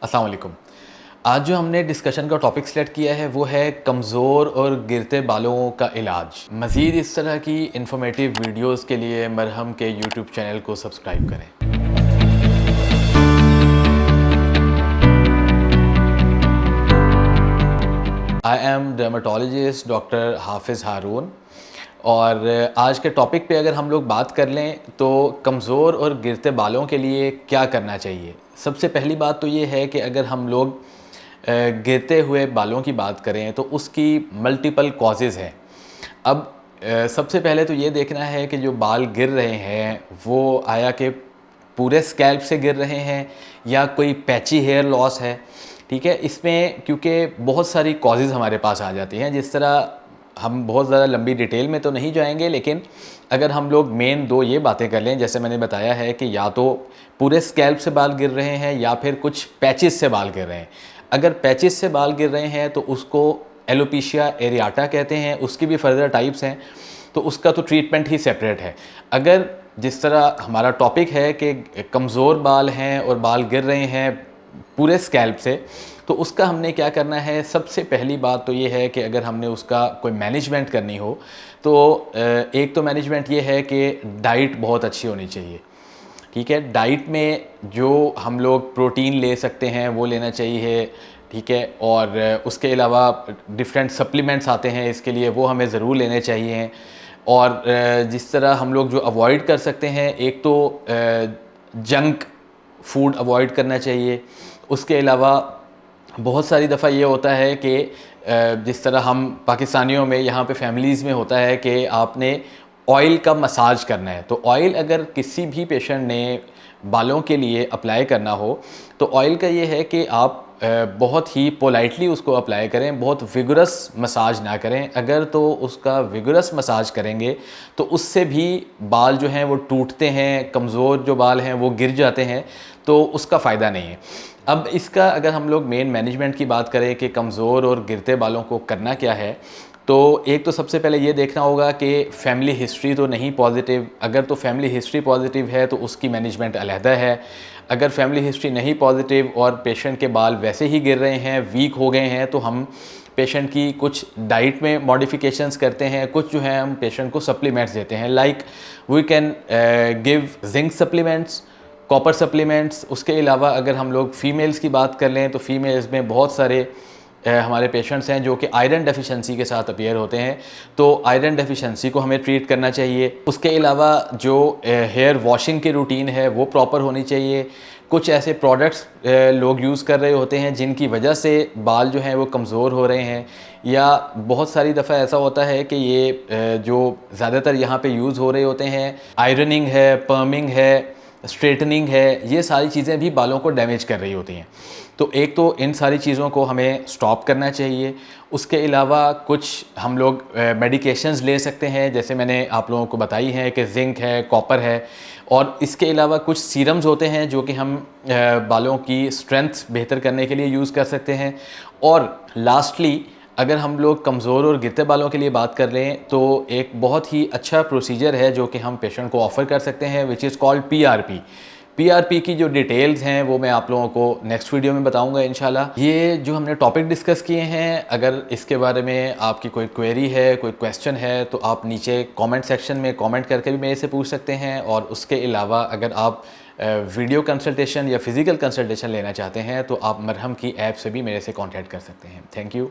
अस्सलाम वालेकुम। आज जो हमने डिस्कशन का टॉपिक सेलेक्ट किया है वो है कमज़ोर और गिरते बालों का इलाज। मज़ीद इस तरह की इन्फॉर्मेटिव वीडियोस के लिए मरहम के यूट्यूब चैनल को सब्सक्राइब करें। आई एम डर्मेटोलॉजिस्ट डॉक्टर हाफिज़ हारून। और आज के टॉपिक पे अगर हम लोग बात कर लें तो कमज़ोर और गिरते बालों के लिए क्या करना चाहिए। सबसे पहली बात तो ये है कि अगर हम लोग गिरते हुए बालों की बात करें तो उसकी मल्टीपल कॉजेज़ हैं। अब सबसे पहले तो ये देखना है कि जो बाल गिर रहे हैं वो आया कि पूरे स्कैल्प से गिर रहे हैं या कोई पैची हेयर लॉस है। ठीक है, इसमें क्योंकि बहुत सारी कॉजेज़ हमारे पास आ जाती हैं। जिस तरह हम बहुत ज़्यादा लंबी डिटेल में तो नहीं जाएंगे, लेकिन अगर हम लोग मेन दो ये बातें कर लें, जैसे मैंने बताया है कि या तो पूरे स्कैल्प से बाल गिर रहे हैं या फिर कुछ पैचेस से बाल गिर रहे हैं। अगर पैचेस से बाल गिर रहे हैं तो उसको एलोपेशिया एरियाटा कहते हैं, उसकी भी फर्दर टाइप्स हैं, तो उसका तो ट्रीटमेंट ही सेपरेट है। अगर जिस तरह हमारा टॉपिक है कि कमज़ोर बाल हैं और बाल गिर रहे हैं पूरे स्कैल्प से, तो उसका हमने क्या करना है। सबसे पहली बात तो ये है कि अगर हमने उसका कोई मैनेजमेंट करनी हो तो एक तो मैनेजमेंट ये है कि डाइट बहुत अच्छी होनी चाहिए। ठीक है, डाइट में जो हम लोग प्रोटीन ले सकते हैं वो लेना चाहिए। ठीक है, और उसके अलावा डिफरेंट सप्लीमेंट्स आते हैं इसके लिए, वो हमें ज़रूर लेने चाहिए। और जिस तरह हम लोग जो अवॉइड कर सकते हैं, एक तो जंक फूड अवॉइड करना चाहिए। उसके अलावा बहुत सारी दफ़ा ये होता है कि जिस तरह हम पाकिस्तानियों में यहाँ पे फैमिलीज़ में होता है कि आपने ऑयल का मसाज करना है, तो ऑयल अगर किसी भी पेशेंट ने बालों के लिए अप्लाई करना हो तो ऑयल का ये है कि आप बहुत ही पोलाइटली उसको अप्लाई करें, बहुत विगरस मसाज ना करें। अगर तो उसका विगरस मसाज करेंगे तो उससे भी बाल जो हैं वो टूटते हैं, कमज़ोर जो बाल हैं वो गिर जाते हैं, तो उसका फ़ायदा नहीं है। अब इसका अगर हम लोग मेन मैनेजमेंट की बात करें कि कमज़ोर और गिरते बालों को करना क्या है, तो एक तो सबसे पहले ये देखना होगा कि फैमिली हिस्ट्री तो नहीं पॉजिटिव। अगर तो फैमिली हिस्ट्री पॉजिटिव है तो उसकी मैनेजमेंट अलहदा है। अगर फैमिली हिस्ट्री नहीं पॉजिटिव और पेशेंट के बाल वैसे ही गिर रहे हैं, वीक हो गए हैं, तो हम पेशेंट की कुछ डाइट में मॉडिफिकेशंस करते हैं, कुछ जो है हम पेशेंट को सप्लीमेंट्स देते हैं। Like we can give zinc supplements, copper supplements. उसके अलावा अगर हम लोग फ़ीमेल्स की बात कर लें तो फ़ीमेल्स में बहुत सारे हमारे पेशेंट्स हैं जो कि आयरन डेफिशिएंसी के साथ अपीयर होते हैं, तो आयरन डेफिशिएंसी को हमें ट्रीट करना चाहिए। उसके अलावा जो हेयर वॉशिंग की रूटीन है वो प्रॉपर होनी चाहिए। कुछ ऐसे प्रोडक्ट्स लोग यूज़ कर रहे होते हैं जिनकी वजह से बाल जो हैं वो कमज़ोर हो रहे हैं, या बहुत सारी दफ़ा ऐसा होता है कि ये जो ज़्यादातर यहाँ पे यूज़ हो रहे होते हैं, आयरनिंग है, पर्मिंग है, स्ट्रेटनिंग है, ये सारी चीज़ें भी बालों को डैमेज कर रही होती हैं। तो एक तो इन सारी चीज़ों को हमें स्टॉप करना चाहिए। उसके अलावा कुछ हम लोग मेडिकेशंस ले सकते हैं, जैसे मैंने आप लोगों को बताई हैं कि जिंक है, कॉपर है, और इसके अलावा कुछ सीरम्स होते हैं जो कि हम बालों की स्ट्रेंथ बेहतर करने के लिए यूज़ कर सकते हैं। और लास्टली अगर हम लोग कमज़ोर और गिरते बालों के लिए बात कर लें तो एक बहुत ही अच्छा प्रोसीजर है जो कि हम पेशेंट को ऑफ़र कर सकते हैं, which is called PRP. PRP की जो डिटेल्स हैं वो मैं आप लोगों को नेक्स्ट वीडियो में बताऊंगा इंशाल्लाह। ये जो हमने टॉपिक डिस्कस किए हैं, अगर इसके बारे में आपकी कोई क्वेरी है, कोई क्वेश्चन है, तो आप नीचे कमेंट सेक्शन में कमेंट करके भी मेरे से पूछ सकते हैं। और उसके अलावा अगर आप वीडियो कंसल्टेशन या फिज़िकल कंसल्टेशन लेना चाहते हैं तो आप मरहम की ऐप से भी मेरे से कॉन्टैक्ट कर सकते हैं। Thank you.